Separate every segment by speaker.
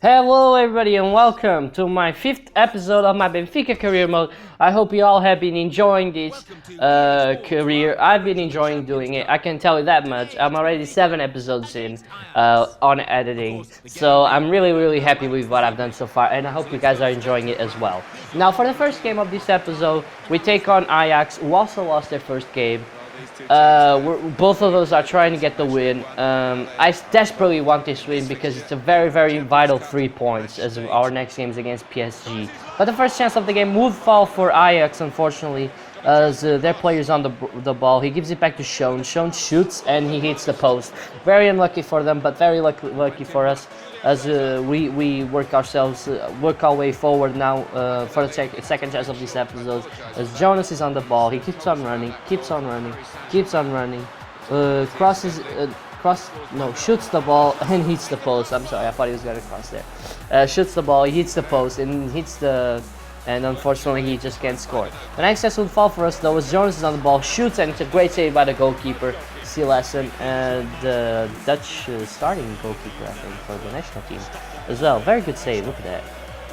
Speaker 1: Hello everybody and welcome to my 5th episode of my Benfica career mode. I hope you all have been enjoying this career. I've been enjoying doing it, I can tell you that much. I'm already 7 episodes in on editing, so I'm really happy with what I've done so far, and I hope you guys are enjoying it as well. Now for the first game of this episode, we take on Ajax, who also lost their first game. Both of those are trying to get the win. I desperately want this win because it's a very vital 3 points as our next game is against PSG. But the first chance of the game would fall for Ajax, unfortunately, as their player's on the ball. He gives it back to Schoen. Schoen shoots and he hits the post. Very unlucky for them, but very lucky for us, as we work our way forward now for the second chance of this episode. As Jonas is on the ball, he keeps on running, shoots the ball and hits the post. I'm sorry, I thought he was gonna cross there. Shoots the ball, he hits the post and and unfortunately he just can't score. The next chance would fall for us though, as Jonas is on the ball, shoots, and it's a great save by the goalkeeper, Lesson, and the Dutch starting goalkeeper, I think, for the national team as well. Very good save, look at that.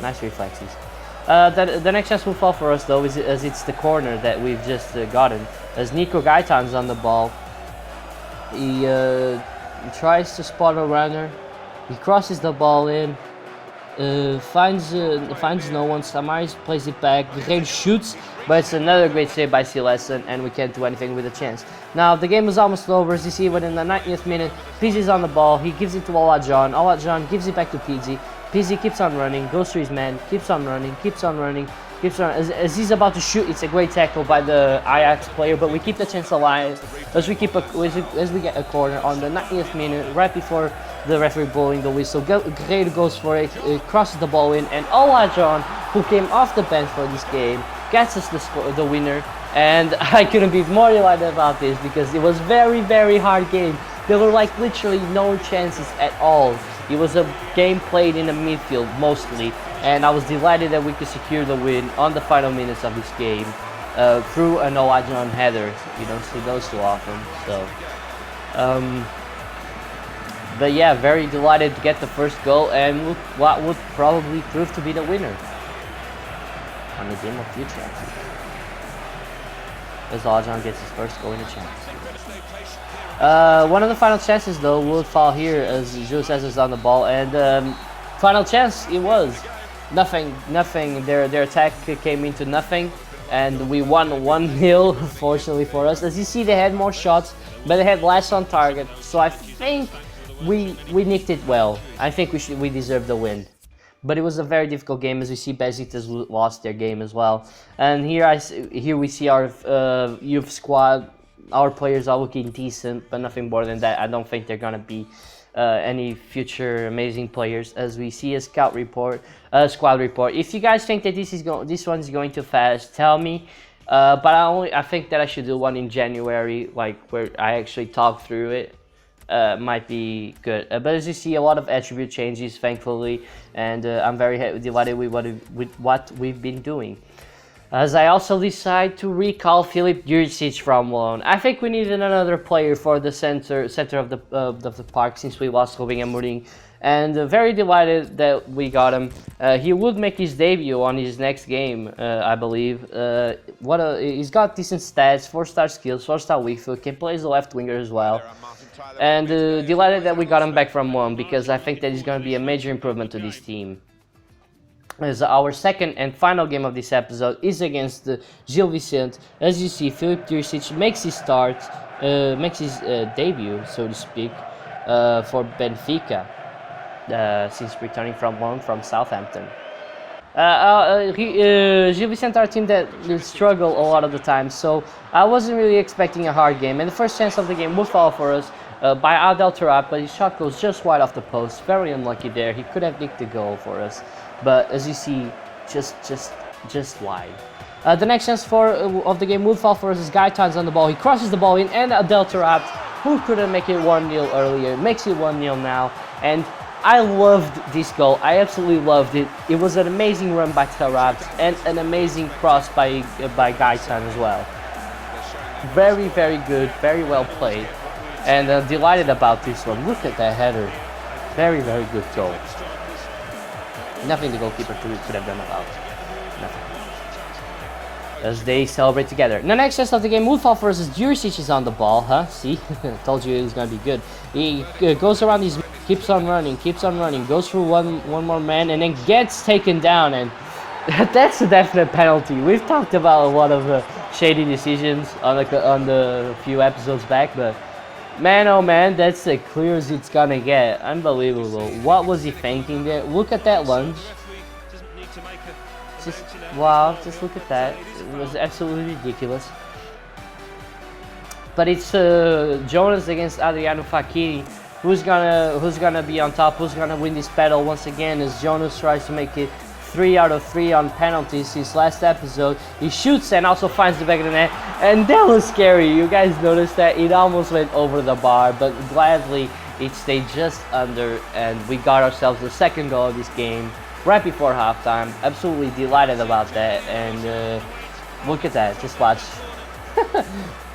Speaker 1: Nice reflexes. The next chance will fall for us though, as it's the corner that we've just gotten. As Nico Gaitan's on the ball, he tries to spot a runner, he crosses the ball in, finds no one. Samaris plays it back, Guerreiro shoots, but it's another great save by Lesson, and we can't do anything with the chance. Now the game is almost over, as you see, when in the 90th minute, Pizzi's on the ball, he gives it to Olajon gives it back to Pizzi. Pizzi keeps on running, goes to his man, keeps on running. As he's about to shoot, it's a great tackle by the Ajax player, but we keep the chance alive as we get a corner on the 90th minute, right before the referee blowing the whistle. Guerreiro goes for it, crosses the ball in, and Olajon, who came off the bench for this game, gets us the winner. And I couldn't be more delighted about this because it was very hard game. There were like literally no chances at all. It was a game played in the midfield mostly, and I was delighted that we could secure the win on the final minutes of this game through an Olajon header. You don't see those too often, so. But yeah, very delighted to get the first goal and what would probably prove to be the winner on the game of future, I think. As Olajon gets his first goal in the chance. One of the final chances though would fall here as Julio Cesar's on the ball, and final chance it was. Nothing. Their attack came into nothing, and we won 1-0. Fortunately for us, as you see, they had more shots, but they had less on target. So I think we nicked it well. I think we deserved the win. But it was a very difficult game, as we see Besiktas lost their game as well. And here we see our youth squad. Our players are looking decent, but nothing more than that. I don't think they're gonna be any future amazing players. As we see a squad report. If you guys think that this one's going too fast, tell me. But I think that I should do one in January, like where I actually talk through it. Might be good, but as you see, a lot of attribute changes, thankfully, and I'm very delighted with what we've been doing. As I also decide to recall Filip Juricic from loan. I think we needed another player for the center of the park since we lost Robin Amorim, and very delighted that we got him. He would make his debut on his next game, I believe. He's got decent stats, 4-star skills, 4-star weak foot, can play as a left winger as well. And delighted that we got him back from loan, because I think that he's going to be a major improvement to this team. As our second and final game of this episode is against Gil Vicente. As you see, Filip Juricic makes his debut, so to speak, for Benfica, since returning from loan from Southampton. Gil Vicente are a team that struggle a lot of the time, so I wasn't really expecting a hard game, and the first chance of the game would fall for us by Adel Taarabt, but his shot goes just wide off the post. Very unlucky there. He could have nicked the goal for us, but as you see, just wide. The next chance of the game would fall for us as Gaitan's on the ball. He crosses the ball in, and Adel Taarabt, who couldn't make it 1-0 earlier, makes it 1-0 now, and I loved this goal. I absolutely loved it. It was an amazing run by Taarabt and an amazing cross by Gaitan as well. Very good, very well played, and delighted about this one. Look at that header. Very good goal. Nothing the goalkeeper could have done about. Nothing. As they celebrate together. The next chance of the game, Woodfall versus Juricic is on the ball, huh? See? Told you it was gonna be good. He goes around these, keeps on running, goes through one more man, and then gets taken down, and that's a definite penalty. We've talked about a lot of shady decisions on the few episodes back, but man, oh man, that's as clear as it's gonna get. Unbelievable. What was he thinking there? Look at that lunge. Wow, just look at that. It was absolutely ridiculous. But it's Jonas against Adriano Facchini. Who's gonna be on top? Who's gonna win this battle once again? As Jonas tries to make it 3 out of 3 on penalties. His last episode, he shoots and also finds the back of the net, and that was scary. You guys noticed that it almost went over the bar, but gladly it stayed just under, and we got ourselves the second goal of this game right before halftime. Absolutely delighted about that, and look at that, just watch.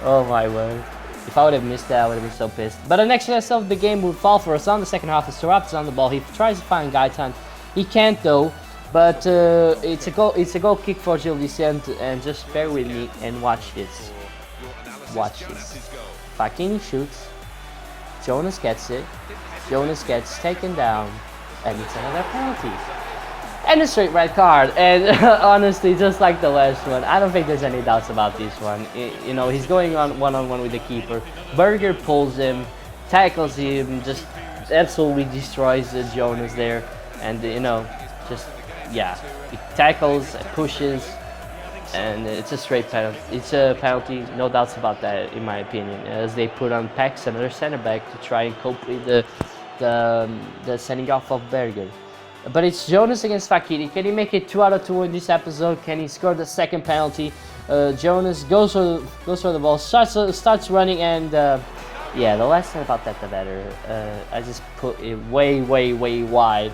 Speaker 1: Oh my word. If I would have missed that, I would have been so pissed. But the next chance of the game would fall for us on the second half. As Sarap is on the ball, he tries to find Gaitan. He can't though, but it's a goal kick for Gil Vicente, and just bear with me and watch this. Watch this. Facchini shoots, Jonas gets it, Jonas gets taken down, and it's another penalty. And a straight red card, and honestly, just like the last one, I don't think there's any doubts about this one. You know, he's going on one-on-one with the keeper. Berger pulls him, tackles him, just absolutely destroys Jonas there, and you know, just yeah, he tackles, pushes, and it's a straight penalty. It's a penalty, no doubts about that, in my opinion. As they put on Pax, another center back, to try and cope with the sending off of Berger. But it's Jonas against Facchini. Can he make it 2 out of 2 in this episode? Can he score the second penalty? Jonas goes for the ball, starts running, and yeah, the less said about that, the better. I just put it way wide,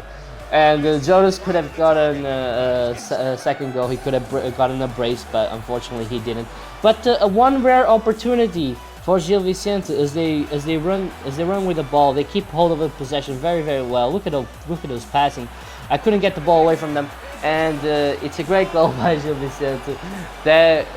Speaker 1: and Jonas could have gotten a second goal. He could have gotten a brace, but unfortunately he didn't. But one rare opportunity for Gil Vicente as they run with the ball. They keep hold of the possession very well. Look at those passing. I couldn't get the ball away from them, and it's a great goal by Gil Vicente. That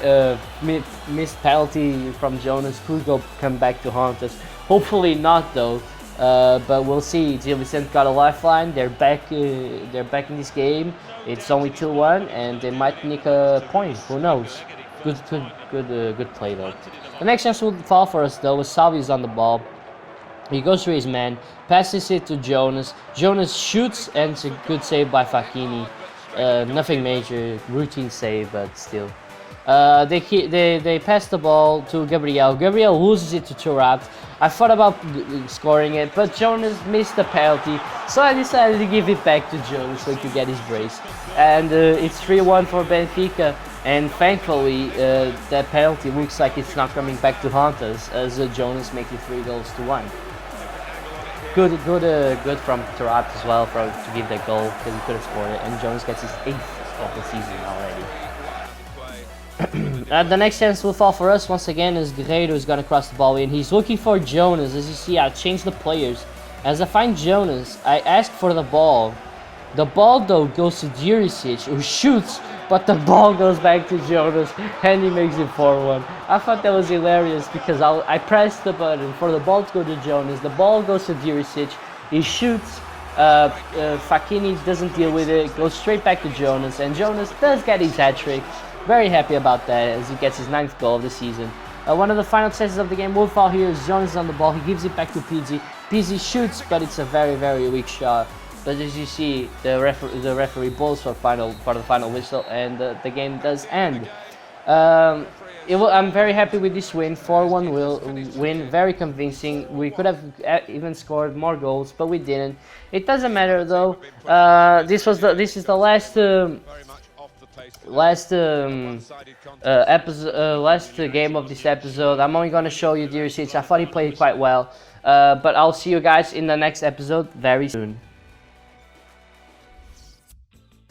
Speaker 1: missed penalty from Jonas could come back to haunt us. Hopefully not though. But we'll see. Gil Vicente got a lifeline. They're back in this game. It's only 2-1, and they might nick a point. Who knows? Good play though. The next chance will fall for us though, with Salvi's on the ball. He goes through his man, passes it to Jonas. Jonas shoots, and it's a good save by Facchini. Nothing major, routine save, but still. They pass the ball to Gabriel. Gabriel loses it to Thuram. I thought about scoring it, but Jonas missed the penalty, so I decided to give it back to Jonas so he could get his brace. And it's 3-1 for Benfica, and thankfully that penalty looks like it's not coming back to haunt us, as Jonas makes it 3-1. Good from Thuram as well to give that goal, because he could have scored it, and Jonas gets his 8th of the season already. The next chance will fall for us once again, as Guerreiro is going to cross the ball in. He's looking for Jonas. As you see, I changed the players. As I find Jonas, I ask for the ball. The ball though goes to Juricic, who shoots, but the ball goes back to Jonas, and he makes it 4-1. I thought that was hilarious, because I pressed the button for the ball to go to Jonas. The ball goes to Juricic. He shoots. Facchini doesn't deal with it. Goes straight back to Jonas, and Jonas does get his hat-trick. Very happy about that, as he gets his 9th goal of the season. One of the final chances of the game will fall here as Jonas on the ball. He gives it back to Pizzi. Pizzi shoots, but it's a very weak shot. But as you see, the referee blows for the final whistle, and the game does end. I'm very happy with this win. 4-1 win, very convincing. We could have even scored more goals, but we didn't. It doesn't matter though. This is the last game of this episode. I'm only gonna show you Juricic. I thought he played quite well, but I'll see you guys in the next episode very soon.